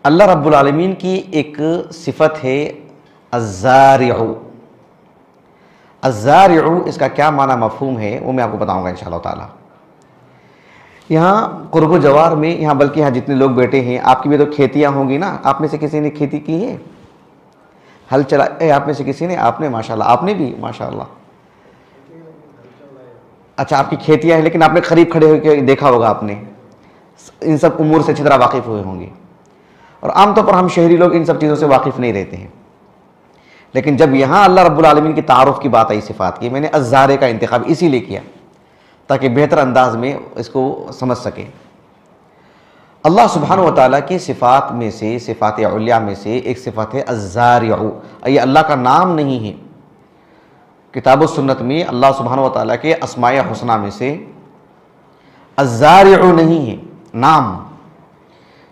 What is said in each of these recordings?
اللہ رب العالمین کی ایک صفت ہے الزارع. الزارع اس کا کیا معنی مفہوم ہے وہ میں آپ کو بتاؤں گا انشاءاللہ تعالی. یہاں قرب و جوار میں یہاں بلکہ یہاں جتنے لوگ بیٹھے ہیں آپ کی بھی تو کھیتیاں ہوں گی نا. آپ میں سے کسی نے کھیتی کی ہے؟ ہل چلا آپ میں سے کسی نے؟ آپ نے ماشاءاللہ. آپ نے بھی ماشاءاللہ. اچھا آپ کی کھیتیاں ہیں لیکن آپ نے قریب کھڑے ہو کے دیکھا ہوگا. آپ نے ان سب امور سے اچھی طرح واقف ہوئے ہوں گے. اور عام طور پر ہم شہری لوگ ان سب چیزوں سے واقف نہیں رہتے ہیں. لیکن جب یہاں اللہ رب العالمین کی تعارف کی بات آئی صفات کی، میں نے الزارع کا انتخاب اسی لیے کیا تاکہ بہتر انداز میں اس کو سمجھ سکیں. اللہ سبحانہ و تعالیٰ کی صفات میں سے، صفات علیہ میں سے ایک صفت ہے الزارع. یہ اللہ کا نام نہیں ہے. کتاب و سنت میں اللہ سبحانہ و تعالیٰ کے اسماء حسنہ میں سے الزارع نہیں ہے نام.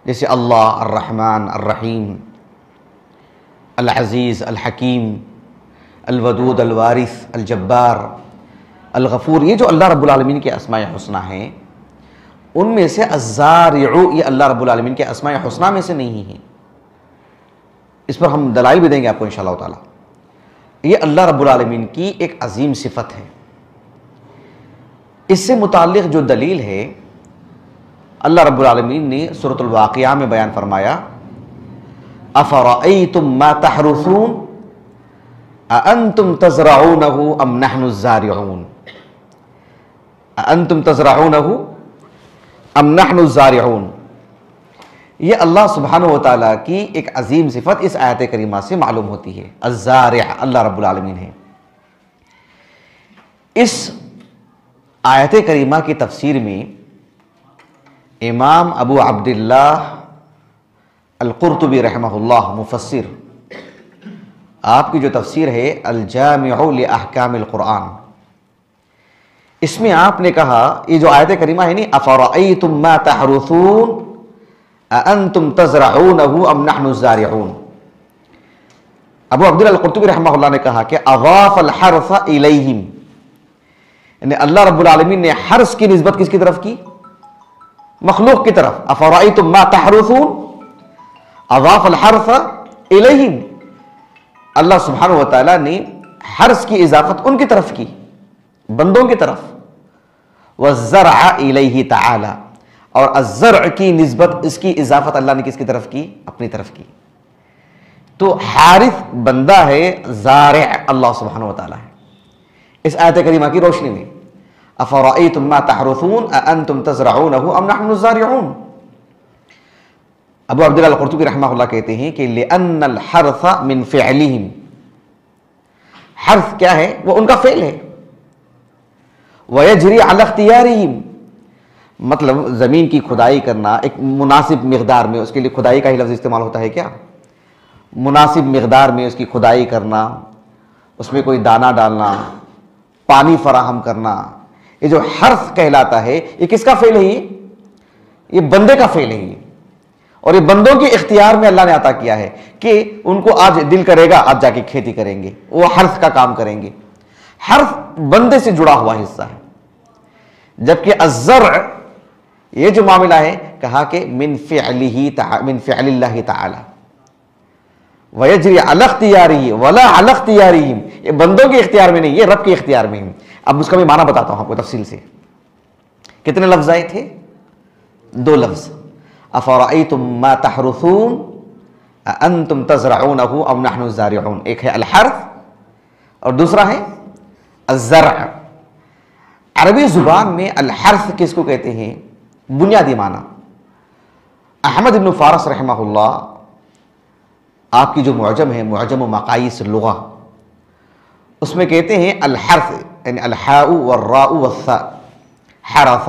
جیسے اللہ، الرحمن، الرحیم، العزیز، الحکیم، الودود، الوارث، الجبار، الغفور، یہ جو اللہ رب العالمین کے اسماء حسنہ ہیں ان میں سے الزارع یہ اللہ رب العالمین کے اسماء حسنہ میں سے نہیں ہے. اس پر ہم دلائل بھی دیں گے آپ کو انشاءاللہ تعالی. یہ اللہ رب العالمین کی ایک عظیم صفت ہے. اس سے متعلق جو دلیل ہے اللہ رب العالمین نے سورۃ الواقعہ میں بیان فرمایا افرأیتم ما تحرثون اانتم تزرعونہ ام نحن الزارعون. اانتم تزرعونہ ام نحن الزارعون. یہ اللہ سبحانہ و تعالیٰ کی ایک عظیم صفت اس آیت کریمہ سے معلوم ہوتی ہے. الزارع اللہ رب العالمین ہے. اس آیت کریمہ کی تفسیر میں امام ابو عبداللہ القرطبی رحمہ اللہ مفسر، آپ کی جو تفسیر ہے الجامع لاحکام القرآن، اس میں آپ نے کہا یہ جو آیت کریمہ ہے نہیں افرأیتم ما تحرثون اانتم تزرعونہ ام نحن الزارعون، ابو عبداللہ القرطبی رحمہ اللہ نے کہا کہ اضاف الحرث الیہم، یعنی اللہ رب العالمین نے حرث کی نسبت کس کی طرف کی؟ مخلوق کی طرف. افرأیتم ما تحرثون اضاف الحرث الیہم، اللہ سبحانہ و تعالیٰ نے حرث کی اضافت ان کی طرف کی، بندوں کی طرف. والزرع الیہ تعالی، اور الزرع کی نسبت، اس کی اضافت اللہ نے کس کی طرف کی؟ اپنی طرف کی. تو حارث بندہ ہے، زارع اللہ سبحانہ و تعالیٰ ہے. اس آیت کریمہ کی روشنی میں افرأیتم ما تحرثون اانتم تزرعونہ ام نحن الزارعون. ابو عبداللہ القرطبی رحمہ اللہ کہتے ہیں کہ لأن الحرث من فعلہم، حرث کیا ہے؟ وہ ان کا فعل ہے. ویجری علی اختیارہم، مطلب زمین کی کھدائی کرنا ایک مناسب مقدار میں، اس کے لیے کھدائی کا ہی لفظ استعمال ہوتا ہے کیا؟ مناسب مقدار میں اس کی کھدائی کرنا، اس میں کوئی دانہ ڈالنا، پانی فراہم کرنا، یہ جو حرث کہلاتا ہے یہ کس کا فعل ہے؟ یہ بندے کا فعل ہے. اور یہ بندوں کے اختیار میں اللہ نے عطا کیا ہے کہ ان کو آج دل کرے گا آج جا کے کھیتی کریں گے، وہ حرث کا کام کریں گے. حرث بندے سے جڑا ہوا حصہ ہے. جبکہ الزرع یہ جو معاملہ ہے کہا کہ من فعل اللہ تعالی ویجری علی اختیارہ ولا علی اختیارہم، یہ بندوں کے اختیار میں نہیں، یہ رب کے اختیار میں ہے. اب اس کا میں معنی بتاتا ہوں آپ کو تفصیل سے. کتنے لفظ آئے تھے؟ 2 لفظ. افرأیتم ما تحرثون اانتم تزرعونہ ام نحن الزارعون. ایک ہے الحرث اور دوسرا ہے الزرع. عربی زبان میں الحرث کس کو کہتے ہیں؟ بنیادی معنی احمد بن فارس رحمہ اللہ، آپ کی جو معجم ہے معجم مقاییس اللغہ، اس میں کہتے ہیں الحرث یعنی الحاء والراء والثاء حرث،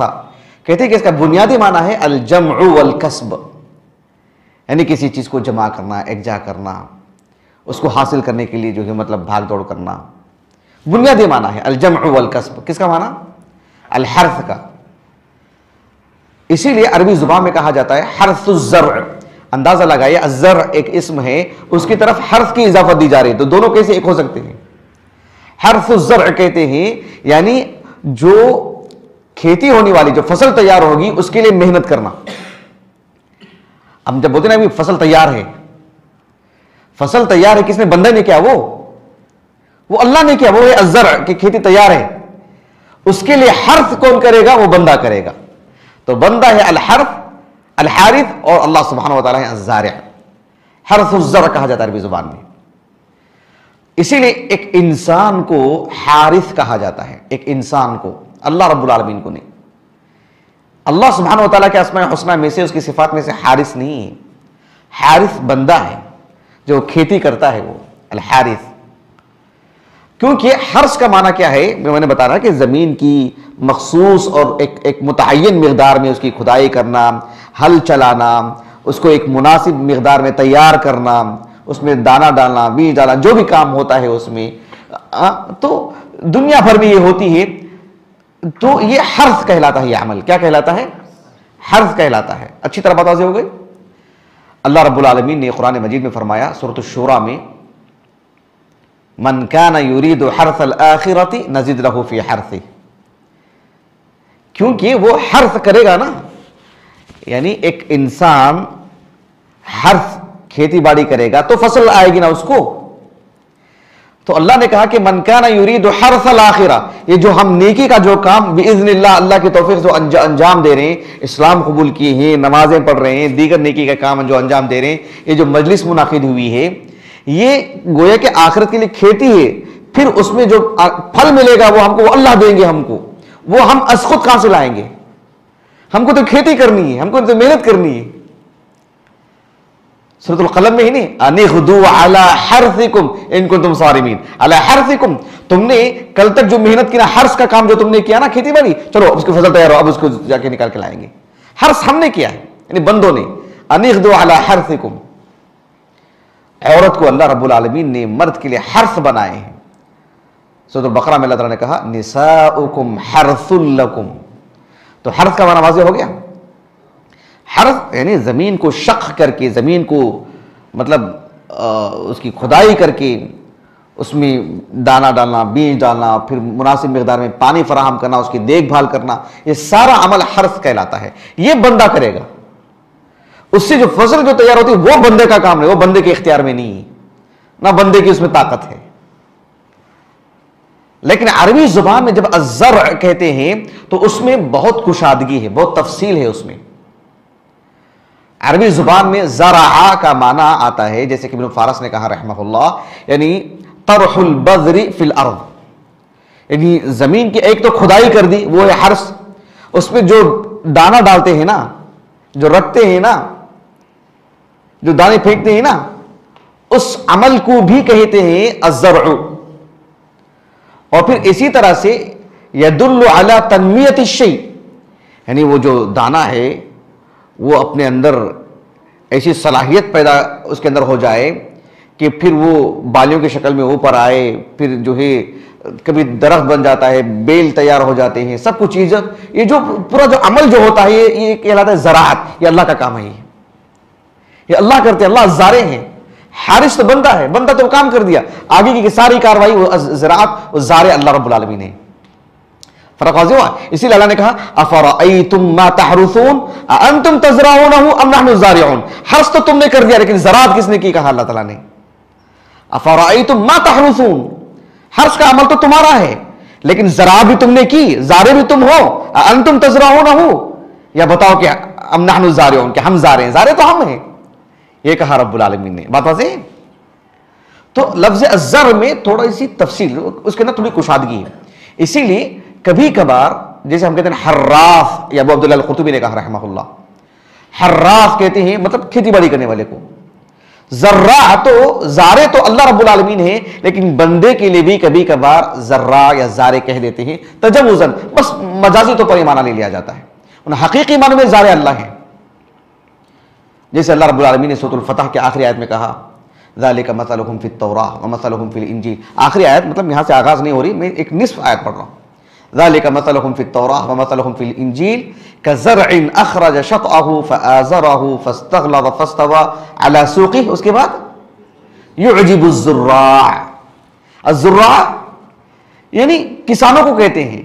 کہتے ہیں کہ اس کا بنیادی معنی ہے الجمع والکسب، یعنی کسی چیز کو جمع کرنا، ایکجا کرنا، اس کو حاصل کرنے کے لیے جو ہے مطلب بھاگ دوڑ کرنا. بنیادی معنی ہے الجمع والکسب. کس کا معنی؟ الحرث کا. اسی لیے عربی زبان میں کہا جاتا ہے حرث الزرع. اندازہ لگائیے الزرع ایک اسم ہے، اس کی طرف حرث کی اضافت دی جا رہی ہے، تو دونوں کیسے ایک ہو سکتے ہیں؟ حرث الزرع کہتے ہیں یعنی جو کھیتی ہونے والی جو فصل تیار ہوگی اس کے لیے محنت کرنا. ہم جب بولتے ہیں نا فصل تیار ہے، فصل تیار ہے، کس نے؟ بندے نے کیا؟ وہ اللہ نے کیا، وہ ہے الزرع کہ کھیتی تیار ہے، اس کے لیے حرث کون کرے گا؟ وہ بندہ کرے گا. تو بندہ ہے الحرث الحارث، اور اللہ سبحانہ و تعالیٰ ہے الزارع. حرث الزرع کہا جاتا ہے عربی زبان میں. اسی لیے ایک انسان کو حارث کہا جاتا ہے، ایک انسان کو، اللہ رب العالمین کو نہیں. اللہ سبحانہ و تعالیٰ کے اسماء حسنہ میں سے، اس کی صفات میں سے حارث نہیں ہے. حارث بندہ ہے جو کھیتی کرتا ہے، وہ الحارث. کیونکہ حرث کا معنی کیا ہے؟ میں نے بتا رہا کہ زمین کی مخصوص اور ایک متعین مقدار میں اس کی کھدائی کرنا، ہل چلانا، اس کو ایک مناسب مقدار میں تیار کرنا، اس میں دانہ ڈالنا، بیج ڈالنا، جو بھی کام ہوتا ہے اس میں، تو دنیا بھر میں یہ ہوتی ہے. تو یہ حرث کہلاتا ہے، یہ عمل کیا کہلاتا ہے؟ حرث کہلاتا ہے. اچھی طرح بات واضح ہو گئی. اللہ رب العالمین نے قرآن مجید میں فرمایا سورۃ الشورى میں، من کان یرید حرث الآخرۃ نزد لہ فی حرثہ. کیونکہ وہ حرث کرے گا نا، یعنی ایک انسان حرث کھیتی باڑی کرے گا تو فصل آئے گی نا اس کو. تو اللہ نے کہا کہ من کان یرید حرث الآخرہ، یہ جو ہم نیکی کا جو کام باذن اللہ، اللہ کی توفیق سے انجام دے رہے ہیں، اسلام قبول کیے ہیں، نمازیں پڑھ رہے ہیں، دیگر نیکی کا کام جو انجام دے رہے ہیں، یہ جو مجلس منعقد ہوئی ہے، یہ گویا کہ آخرت کے لیے کھیتی ہے. پھر اس میں جو پھل ملے گا وہ ہم کو، وہ اللہ دیں گے ہم کو. وہ ہم از خود کہاں سے لائیں گے؟ ہم کو تو کھیتی کرنی ہے، ہم کو تو محنت کرنی ہے. سورۃ القلم میں ہی نہیں، ان اغدوا علی حرثکم ان کنتم صارمین. علی حرثکم، تم نے کل تک جو محنت کی نا، حرث کا کام جو تم نے کیا نا، کھیتی باڑی، چلو اب اس کی فصل تیار ہو، اب اس کو جا کے نکال کے لائیں گے. حرث ہم نے کیا ہے، یعنی بندوں نے. ان اغدوا علی حرثکم، عورت کو اللہ رب العالمین نے مرد کے لیے حرث بنائے ہیں. سورۃ البقرہ میں اللہ تعالیٰ نے کہا نساؤکم حرث لکم. تو حرث کا معنی واضح ہو گیا. حرث یعنی زمین کو شق کر کے، زمین کو مطلب اس کی کھدائی کر کے، اس میں دانہ ڈالنا، بیج ڈالنا، پھر مناسب مقدار میں پانی فراہم کرنا، اس کی دیکھ بھال کرنا، یہ سارا عمل حرث کہلاتا ہے. یہ بندہ کرے گا. اس سے جو فصل جو تیار ہوتی ہے وہ بندے کا کام ہے، وہ بندے کے اختیار میں نہیں ہے، نہ بندے کی اس میں طاقت ہے. لیکن عربی زبان میں جب الزرع کہتے ہیں تو اس میں بہت کشادگی ہے، بہت تفصیل ہے اس میں. عربی زبان میں زرع کا معنی آتا ہے، جیسے کہ ابن فارس نے کہا رحمہ اللہ، یعنی طرح البذر فی الارض، یعنی زمین کی ایک تو کھدائی کر دی، وہ ہے حرث. اس میں جو دانہ ڈالتے ہیں نا، جو رکھتے ہیں نا، جو دانے پھینکتے ہیں نا، اس عمل کو بھی کہتے ہیں الزرع. اور پھر اسی طرح سے یدل علی تنمیۃ الشیء، یعنی وہ جو دانہ ہے وہ اپنے اندر ایسی صلاحیت پیدا اس کے اندر ہو جائے کہ پھر وہ بالیوں کی شکل میں اوپر آئے، پھر جو ہے کبھی درخت بن جاتا ہے، بیل تیار ہو جاتے ہیں، سب کچھ چیز. یہ جو پورا جو عمل جو ہوتا ہے یہ کہلاتا ہے زراعت. یہ اللہ کا کام ہے، یہ اللہ کرتے ہیں، اللہ زارع ہیں. حارث تو بندہ ہے، بندہ تو کام کر دیا، آگے کی ساری کاروائی وہ زراعت، وہ زارع اللہ رب العالمین ہے. فرق واضح ہوا. اسی لیے اللہ نے کہا افرأیتم ما تحرثون اانتم تزرعونہ ام نحن الزارعون. حرث تو تم نے کر دیا لیکن زراعت کس نے کی؟ کہا اللہ تعالیٰ نے افرأیتم ما تحرثون. حرث کا عمل تو تمہارا ہے لیکن زراعت بھی تم نے کی، زارع بھی تم ہو. انتم تزرعونہ، یا بتاؤ کہ ام نحن الزارعون، کہ ہم زارع ہیں. زارع تو ہم ہیں، یہ کہا رب العالمین نے. بات واضح ہے. تو لفظ الزرع میں تھوڑی سی تفصیل، اس کے اندر تھوڑی کشادگی ہے. اسی لیے کبھی کبھار جیسے ہم کہتے ہیں حراث، یا ابو عبداللہ القرطبی نے کہا رحمہ اللہ، حراث کہتے ہیں مطلب کھیتی باڑی کرنے والے کو. زرع تو زارع تو اللہ رب العالمین ہے، لیکن بندے کے لیے بھی کبھی کبھار زرع یا زارع کہہ دیتے ہیں تجوزاً، بس مجازی طور پر یہ معنی لے لیا جاتا ہے. حقیقی معنی میں زارع اللہ ہے. جیسے اللہ رب العالمین نے سورۃ الفتح کے آخری آیت میں کہا ذالک مثلہم فی التوراۃ ومثلہم فی الانجیل. آخری آیت مطلب یہاں سے آغاز نہیں ہو رہی، میں ایک نصف آیت پڑھ رہا ہوں. ذالک مثلہم فی التوراۃ ومثلہم فی الانجیل کزرع اخرج شطأہ فآزرہ فاستغلظ فاستوى علی سوقہ. اس کے بعد یعجب الزراع. الزراع یعنی کسانوں کو کہتے ہیں.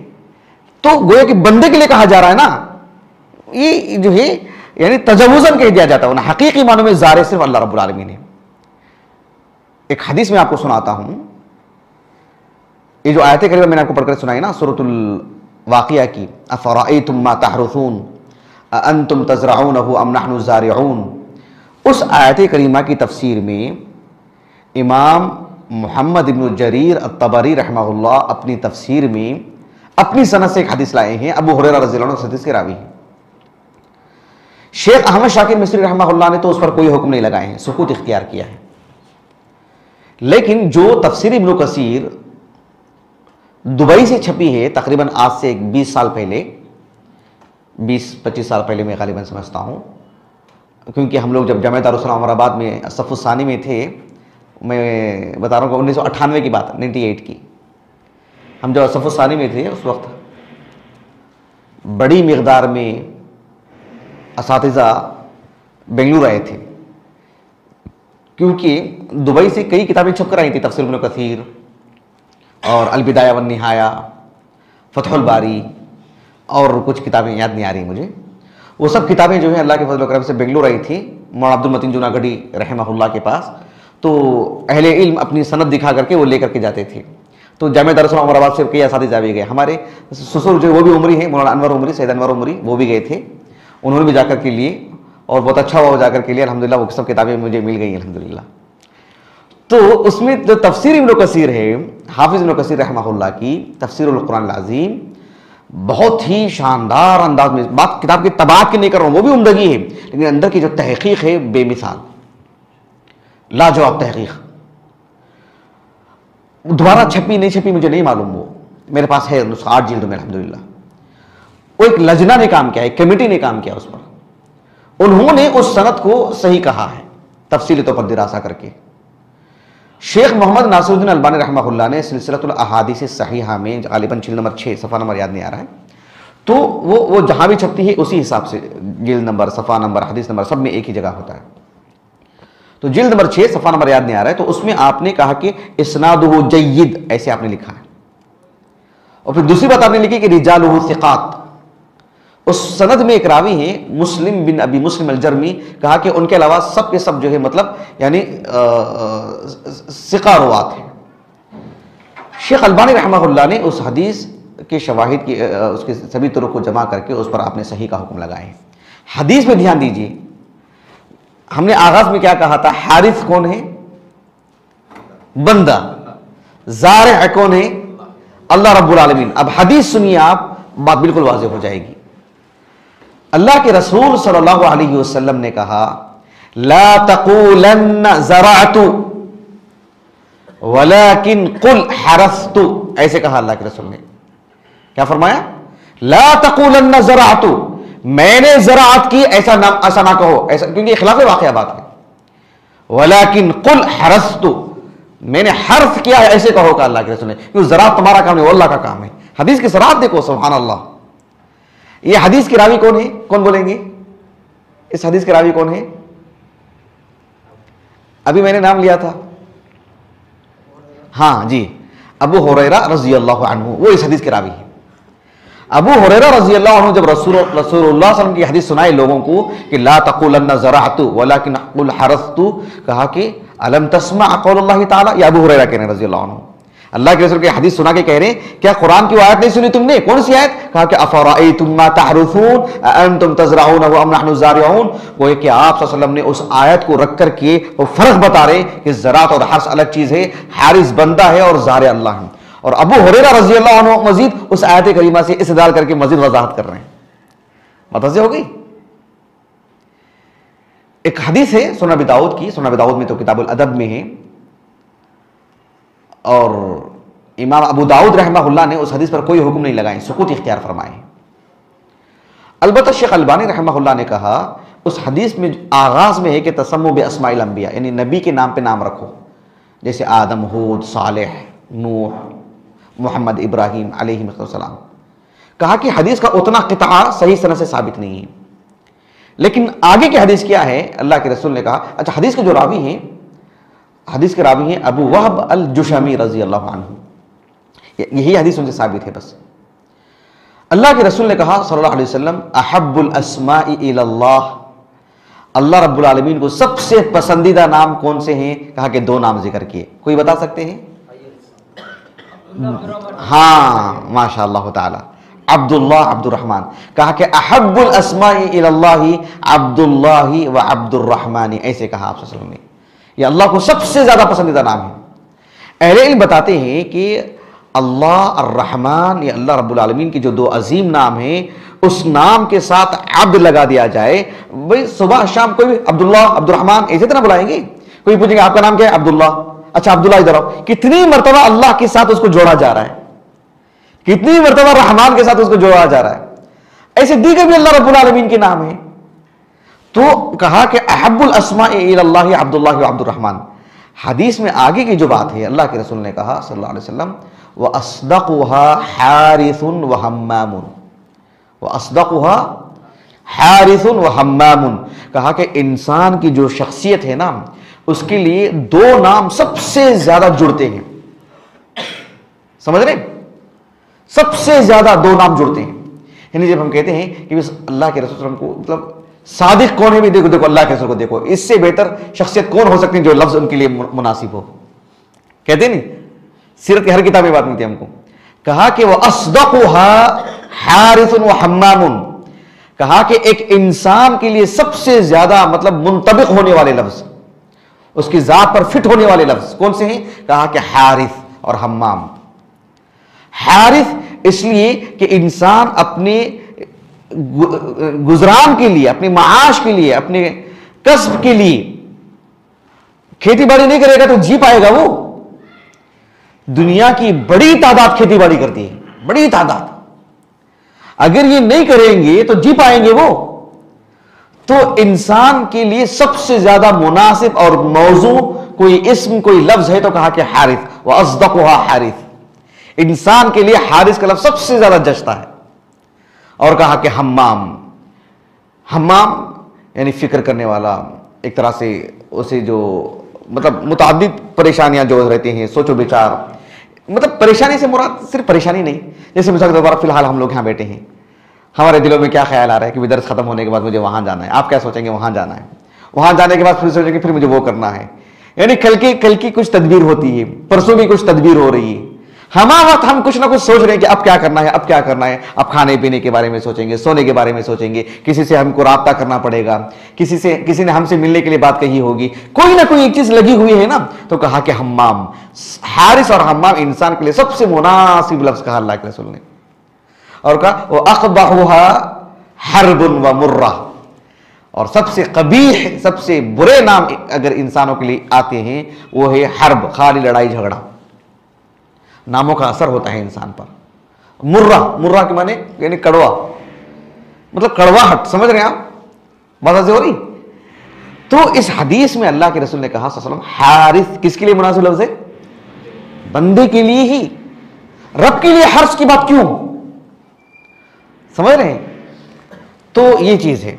تو گویا کہ بندے کے لیے کہا جا رہا ہے نا. یہ جو ہے یعنی تجوزن کہہ دیا جاتا ہے، حقیقی معنوں میں زار صرف اللہ رب العالمین ہے۔ ایک حدیث میں آپ کو سناتا ہوں، یہ جو آیت کریمہ میں نے آپ کو پڑھ کر سنائی نا سورۃ الواقعہ کی، افرأیتم ما تحرثون اانتم تزرعونہ ام نحن الزارعون، اس آیت کریمہ کی تفسیر میں امام محمد بن جریر الطبری رحمہ اللہ اپنی تفسیر میں اپنی سند سے ایک حدیث لائے ہیں، ابو ہریرہ رضی اللہ عنہ اس حدیث کے راوی ہیں۔ شیخ احمد شاکر مصری رحمہ اللہ نے تو اس پر کوئی حکم نہیں لگائے ہیں، سکوت اختیار کیا ہے، لیکن جو تفسیر ابن کثیر دبئی سے چھپی ہے تقریباً آج سے 20 سال پہلے، 20-25 سال پہلے میں غالباً سمجھتا ہوں، کیونکہ ہم لوگ جب جامعہ دارالسلام عمر آباد میں صف الثانی میں تھے، میں بتا رہا ہوں کہ 1998 کی بات، 98 کی، ہم جب صف الثانی میں تھے اس وقت بڑی مقدار میں اساتذہ بنگلور آئے تھے، کیونکہ دبئی سے کئی کتابیں چھپ کر آئی تھیں، تفسیر ابن کثیر اور البدایہ والنہایہ، فتح الباری اور کچھ کتابیں یاد نہیں آ رہی مجھے، وہ سب کتابیں جو ہیں اللہ کے فضل و کرم سے بنگلور آئی تھی مولانا عبد المتین جوناگڑھی رحمہ اللہ کے پاس، تو اہل علم اپنی سند دکھا کر کے وہ لے کر کے جاتے تھے۔ تو جامعہ دارالسلام عمر آباد سے کئی اساتذہ بھی گئے، ہمارے سسر جو وہ بھی عمری ہیں، مولانا انور عمری، سید انور عمری، وہ بھی گئے تھے، انہوں نے بھی جا کر کے لیے اور بہت اچھا ہوا جا کر کے لیے، الحمدللہ وہ سب کتابیں مجھے مل گئی الحمدللہ۔ تو اس میں جو تفسیر ابن کثیر ہے، حافظ ابن کثیر رحمہ اللہ کی تفسیر القرآن العظیم، بہت ہی شاندار انداز میں، بات کتاب کی طباعت کی نہیں کر رہا ہوں، وہ بھی عمدگی ہے، لیکن اندر کی جو تحقیق ہے بے مثال، لاجواب تحقیق، دوبارہ چھپی نہیں چھپی مجھے نہیں معلوم، وہ میرے پاس ہے نسخہ 8 جلد میں الحمدللہ۔ وہ ایک لجنہ نے کام کیا ہے، ایک کمیٹی نے کام کیا اس پر، انہوں نے اس سند کو صحیح کہا ہے تفصیلی طور پر دراسہ کر کے۔ شیخ محمد ناصر الدین البانی رحمہ اللہ نے سلسلۃ الاحادیث الصحیحہ میں غالباً جلد نمبر 6 صفحہ نمبر یاد نہیں آ رہا ہے، تو وہ جہاں بھی چھپتی ہے اسی حساب سے جلد نمبر، صفحہ نمبر، حدیث نمبر سب میں ایک ہی جگہ ہوتا ہے، تو جلد نمبر 6 صفحہ نمبر یاد نہیں آ رہا ہے، تو اس میں آپ نے کہا کہ اسنادہ جید، ایسے آپ نے لکھا ہے، اور پھر دوسری بات آپ نے لکھی کہ رجالہ ثقات، اس سند میں ایک راوی ہیں مسلم بن ابی مسلم الجرمی، کہا کہ ان کے علاوہ سب کے سب جو ہے مطلب یعنی ثقہ روات ہیں۔ شیخ البانی رحمہ اللہ نے اس حدیث کے شواہد کی، اس کے سبھی طرق کو جمع کر کے اس پر آپ نے صحیح کا حکم لگائے ہیں۔ حدیث میں دھیان دیجیے، ہم نے آغاز میں کیا کہا تھا، حارث کون ہے؟ بندہ، زارع کون ہے؟ اللہ رب العالمین۔ اب حدیث سنیے آپ، بات بالکل واضح ہو جائے گی۔ اللہ کے رسول صلی اللہ علیہ وسلم نے کہا لا تقولن زرعت ولكن قل حرثت، ایسے کہا اللہ کے رسول نے، کیا فرمایا؟ لا تقولن زرعت، میں نے زراعت کی، ایسا نہ کہو، ایسا، کیونکہ خلاف واقعہ بات ہے، ولكن قل حرثت، میں نے حرث کیا ہے، ایسے کہو کہ اللہ کے رسول نے، کیونکہ زراعت تمہارا کام نہیں، وہ اللہ کا کام ہے۔ حدیث کی صراحت دیکھو، سبحان اللہ۔ یہ حدیث کی راوی کون ہے؟ کون بولیں گے؟ اس حدیث کے راوی کون ہے؟ ابھی میں نے نام لیا تھا، ہاں جی، ابو ہریرہ رضی اللہ عنہ، وہ اس حدیث کے راوی ہیں۔ ابو ہریرہ رضی اللہ عنہ جب رسول اللہ صلی اللہ علیہ وسلم کی حدیث سنائے لوگوں کو کہ لا تقولن زرعت ولكن قل حرثت، کہا کہ الم تسمع قول اللہ تعالی، یہ ابو ہریرہ کہہ رہے ہیں رضی اللہ عنہ، اللہ کے رسول کی حدیث سنا کے کہہ رہے ہیں کیا قرآن کی وہ آیت نہیں سنی تم نے؟ کون سی آیت؟ کہا کہ افرأیتم ما تحرثون اانتم تزرعونہ ام نحن الزارعون، وہ کہ آپ صلی اللہ علیہ وسلم نے اس آیت کو رکھ کر کے وہ فرق بتا رہے کہ زراعت اور حرث الگ چیز ہے، حارث بندہ ہے اور زارع اللہ ہے۔ اور ابو ہریرہ رضی اللہ عنہ مزید اس آیت کریمہ سے استدلال کر کے مزید وضاحت کر رہے ہیں، متوجہ ہو گئی؟ ایک حدیث ہے سنن ابی داؤد کی، سنن ابی داؤد میں تو کتاب الادب میں ہے، اور امام ابو داؤد رحمہ اللہ نے اس حدیث پر کوئی حکم نہیں لگائے، سکوت اختیار فرمائے۔ البتہ شیخ البانی رحمہ اللہ نے کہا اس حدیث میں آغاز میں ہے کہ تسموا باسماء الانبیاء، یعنی نبی کے نام پہ نام رکھو، جیسے آدم، ہود، صالح، نوح، محمد، ابراہیم علیہ السلام۔ کہا کہ حدیث کا اتنا قطعہ صحیح سند سے ثابت نہیں ہے، لیکن آگے کی حدیث کیا ہے؟ اللہ کے رسول نے کہا، اچھا حدیث کے جو راوی ہیں، حدیث کے راوی ہیں ابو وہب الجشمی رضی اللہ عنہ، یہی حدیث ان سے ثابت ہے بس۔ اللہ کے رسول نے کہا صلی اللہ علیہ وسلم احب الاسماء الی اللہ اللہ رب العالمین کو سب سے پسندیدہ نام کون سے ہیں؟ کہا کہ 2 نام ذکر کیے. کوئی بتا سکتے ہیں؟ ہاں ماشاء اللہ تعالی، عبداللہ، عبد الرحمن. کہا کہ احب الاسماء الی اللہ عبداللہ و عبد الرحمن، ایسے کہا آپ صلی اللہ علیہ وسلم نے. یہ اللہ کو سب سے زیادہ پسندیدہ نام ہے. اہل علم بتاتے ہیں کہ اللہ الرحمن، یہ اللہ رب العالمین کے جو 2 عظیم نام ہیں، اس نام کے ساتھ عبد لگا دیا جائے. بھئی صبح شام کوئی بھی عبداللہ، عبد الرحمن ایسے طرح بلائیں گے. کوئی پوچھیں گے آپ کا نام کیا ہے؟ عبداللہ. اچھا عبداللہ ادھر آؤ. کتنی مرتبہ اللہ کے ساتھ اس کو جوڑا جا رہا ہے، کتنی مرتبہ رحمان کے ساتھ اس کو جوڑا جا رہا ہے. ایسے دیگر بھی اللہ رب العالمین کے نام ہیں. تو کہا کہ احب الاسماء الی اللہ عبداللہ و عبد الرحمن. حدیث میں آگے کی جو بات ہے، اللہ کے رسول نے کہا صلی اللہ علیہ وسلم وَأَصْدَقُهَا حَارِثٌ وَحَمَّامٌ، وَأَصْدَقُهَا حَارِثٌ وَحَمَّامٌ. کہا کہ انسان کی جو شخصیت ہے نا، اس کے لیے 2 نام سب سے زیادہ جڑتے ہیں. سمجھ رہے ہیں؟ سب سے زیادہ 2 نام جڑتے ہیں. یعنی جب ہم کہتے ہیں کہ اللہ کے رسول کو مطلب صادق کون ہے، بھی دیکھو اللہ کے رسول کو دیکھو، اس سے بہتر شخصیت کون ہو سکتی ہے جو لفظ ان کے لیے مناسب ہو. کہتے ہیں نہیں، سیرت کی ہر کتاب میں بات ملتی ہے ہم کو. کہا کہ وَأَصْدَقُهَا حَارِثٌ وَحَمَّامٌ. کہا کہ ایک انسان کے لیے سب سے زیادہ مطلب منطبق ہونے والے لفظ، اس کی ذات پر فٹ ہونے والے لفظ کون سے ہیں؟ کہا کہ حارث اور حمام. حارث اس لیے کہ انسان اپنے گزران کے لیے، اپنے معاش کے لیے، اپنے کسب کے لیے کھیتی باڑی نہیں کرے گا تو جی پائے گا. وہ دنیا کی بڑی تعداد کھیتی باڑی کرتی ہے، بڑی تعداد. اگر یہ نہیں کریں گے تو جی پائیں گے وہ. تو انسان کے لیے سب سے زیادہ مناسب اور موضوع کوئی اسم، کوئی لفظ ہے تو کہا کہ حارث. وَأَصْدَقُهَا حارث. انسان کے لیے حارث کا لفظ سب سے زیادہ جچتا ہے. اور کہا کہ حمام. حمام یعنی فکر کرنے والا، ایک طرح سے اسے جو مطلب متعدد پریشانیاں جو رہتی ہیں، سوچو بچار. مطلب پریشانی سے مراد صرف پریشانی نہیں. جیسے مثال کے طور پر فی الحال ہم لوگ یہاں بیٹھے ہیں، ہمارے دلوں میں کیا خیال آ رہا ہے کہ درس ختم ہونے کے بعد مجھے وہاں جانا ہے. آپ کیا سوچیں گے؟ وہاں جانا ہے. وہاں جانے کے بعد پھر سوچیں گے پھر مجھے وہ کرنا ہے. یعنی کل کی کچھ تدبیر ہوتی ہے، پرسوں بھی کچھ تدبیر ہو رہی ہے. ہمارا وقت ہم کچھ نہ کچھ سوچ رہے ہیں کہ اب کیا کرنا ہے، اب کیا کرنا ہے. اب کھانے پینے کے بارے میں سوچیں گے، سونے کے بارے میں سوچیں گے، کسی سے ہم کو رابطہ کرنا پڑے گا، کسی نے ہم سے ملنے کے لیے بات کہی ہوگی، کوئی نہ کوئی ایک چیز لگی ہوئی ہے نا. تو کہا کہ حمام. حارث اور حمام انسان کے لیے سب سے مناسب لفظ کہا اللہ کے رسول نے. اور کہا وَأَقْبَحُهَا حَرْبٌ وَمُرَّةٌ. اور سب سے قبیح، سب سے برے نام اگر انسانوں کے لیے آتے ہیں وہ ہے حرب، خالی لڑائی جھگڑا. ناموں کا اثر ہوتا ہے انسان پر. مرہ کے معنی یعنی کڑوا، مطلب کڑواہٹ. سمجھ رہے ہیں آپ؟ بات سے ہو رہی. تو اس حدیث میں اللہ کے رسول نے کہا صلی اللہ علیہ وسلم حارث کس کے لیے مناسب لفظ ہے؟ بندے کے لیے ہی. رب کے لیے حرث کی بات کیوں؟ سمجھ رہے ہیں؟ تو یہ چیز ہے.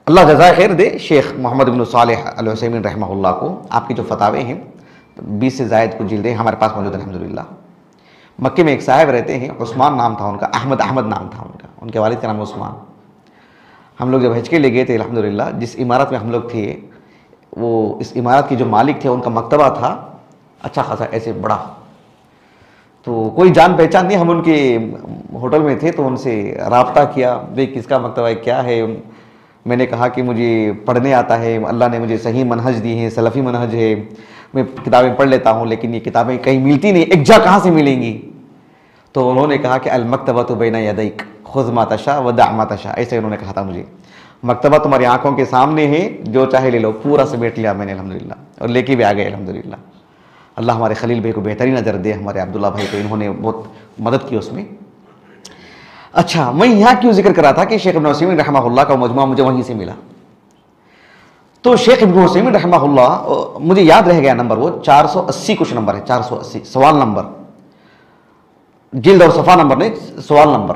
اللہ جزائے خیر دے شیخ محمد بن صالح العثیمین رحمہ اللہ کو. آپ کی جو فتاوے ہیں 20 سے زائد کو جلدیں ہمارے پاس موجود ہیں الحمدللہ. مکے میں ایک صاحب رہتے ہیں، عثمان نام تھا ان کا، احمد نام تھا ان کا، ان کے والد کا نام عثمان. ہم لوگ جب حج کے لیے گئے تھے الحمدللہ، جس عمارت میں ہم لوگ تھے وہ اس عمارت کی جو مالک تھے ان کا مکتبہ تھا اچھا خاصا ایسے بڑا. تو کوئی جان پہچان نہیں، ہم ان کے ہوٹل میں تھے تو ان سے رابطہ کیا، بھئی کس کا مکتبہ ہے، کیا ہے. میں نے کہا کہ مجھے پڑھنے آتا ہے، اللہ نے مجھے صحیح منہج دی ہے، سلفی منہج ہے، میں کتابیں پڑھ لیتا ہوں لیکن یہ کتابیں کہیں ملتی نہیں، ایک جا کہاں سے ملیں گی. تو انہوں نے کہا کہ المکتبۃ بین یدیک خذ ما تشاء ودع ما تشاء. ایسے انہوں نے کہا تھا مجھے، مکتبہ تمہاری آنکھوں کے سامنے ہے، جو چاہے لے لو. پورا سمیٹ لیا میں نے الحمدللہ اور لے کے بھی آ گئے الحمدللہ. اللہ ہمارے خلیل بھائی کو بہترین نظر دے، ہمارے عبداللہ بھائی کو، انہوں نے بہت مدد کی اس میں. اچھا میں یہاں کیوں ذکر کر رہا تھا کہ شیخ ابن عثیمین رحمہ اللہ کا مجموعہ مجھے وہیں سے ملا. تو شیخ ابن عثیمین رحمہ اللہ مجھے یاد رہ گیا نمبر، وہ 480 کچھ نمبر ہے، 480 سوال نمبر، جلد اور صفحہ نمبر نہیں، سوال نمبر.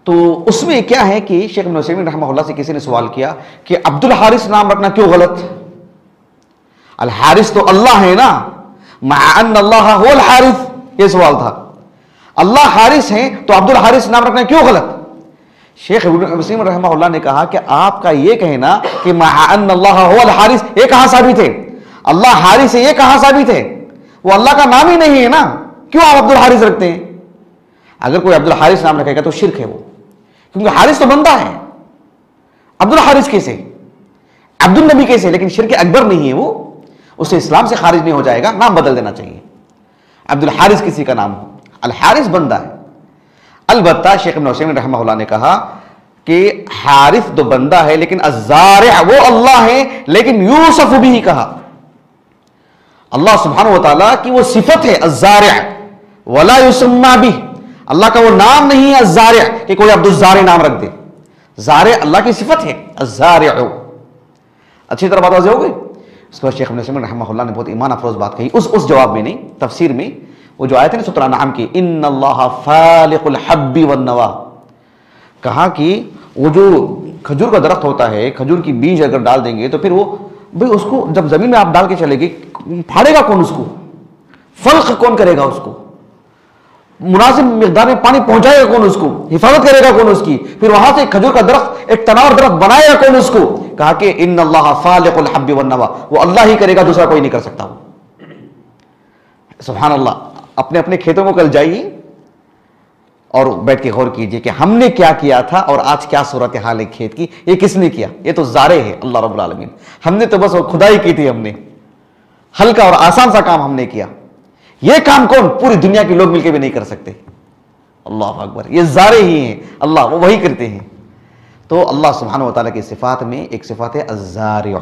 تو اس میں کیا ہے کہ شیخ ابن عثیمین رحمہ اللہ سے کسی نے سوال کیا کہ عبد الحارث نام رکھنا کیوں غلط؟ الحارث تو اللہ ہے نا، مع ان اللہ هو الحارث. یہ سوال تھا. اللہ حارث ہیں تو عبد الحارث نام رکھنا کیوں غلط؟ شیخ ابن مسلم رحمہ اللہ نے کہا کہ آپ کا یہ کہنا کہ مع ان اللہ هو الحارث، یہ کہاں ثابت ہے؟ اللہ حارث ہے، یہ کہاں ثابت ہے؟ وہ اللہ کا نام ہی نہیں ہے نا، کیوں آپ عبد الحارث رکھتے ہیں؟ اگر کوئی عبد الحارث نام رکھے گا تو شرک ہے وہ، کیونکہ حارث تو بندہ ہے، عبد الحارث کیسے؟ عبد النبی کیسے؟ لیکن شرک اکبر نہیں ہے وہ، اسے اسلام سے خارج نہیں ہو جائے گا، نام بدل دینا چاہیے، عبد الحارث کسی کا نام ہو، الحارث بندہ ہے۔ البتہ شیخ ابن عثیمین رحمہ اللہ نے کہا کہ حارث تو بندہ ہے لیکن الزارع وہ اللہ ہے، لیکن یوصف بھی کہا، اللہ سبحانہ وتعالیٰ کی وہ صفت ہے الزارع ولا یسمى بھی، اللہ کا وہ نام نہیں ہے الزارع کہ کوئی عبد الزارع نام رکھ دے، زارع اللہ کی صفت ہے الزارع۔ اچھی طرح بات واضح ہو گئی؟ اس کے بعد شیخ ابن عثیمین رحمہ اللہ نے بہت ایمان افروز بات کہی، اس جواب میں نہیں، تفسیر میں وہ جو آیت ہے نا سورۃ الانعام کی، ان اللہ فالق الحب والنوى، کہا کہ وہ جو کھجور کا درخت ہوتا ہے، کھجور کی بیج اگر ڈال دیں گے تو پھر وہ بھئی اس کو جب زمین میں آپ ڈال کے چلے گے، پھاڑے گا کون اس کو؟ فلق کون کرے گا اس کو؟ مناسب مقدار میں پانی پہنچائے گا کون اس کو؟ حفاظت کرے گا کون اس کی؟ پھر وہاں سے کھجور کا درخت ایک تناور درخت بنائے گا کون اس کو؟ کہا کہ ان اللہ فالق الحب والنوى، وہ اللہ ہی کرے گا، دوسرا کوئی نہیں کر سکتا۔ سبحان اللہ۔ اپنے اپنے کھیتوں کو کل جائیے اور بیٹھ کے غور کیجئے کہ ہم نے کیا کیا تھا اور آج کیا صورتحال ہے کھیت کی، یہ کس نے کیا؟ یہ تو زارع ہے اللہ رب العالمین، ہم نے تو بس کھدائی کی تھی، ہم نے ہلکا اور آسان سا کام ہم نے کیا، یہ کام کون؟ پوری دنیا کے لوگ مل کے بھی نہیں کر سکتے۔ اللہ اکبر، یہ زارع ہی ہیں اللہ، وہ وہی کرتے ہیں۔ تو اللہ سبحانہ وتعالیٰ کی صفات میں ایک صفات ہے الزارع۔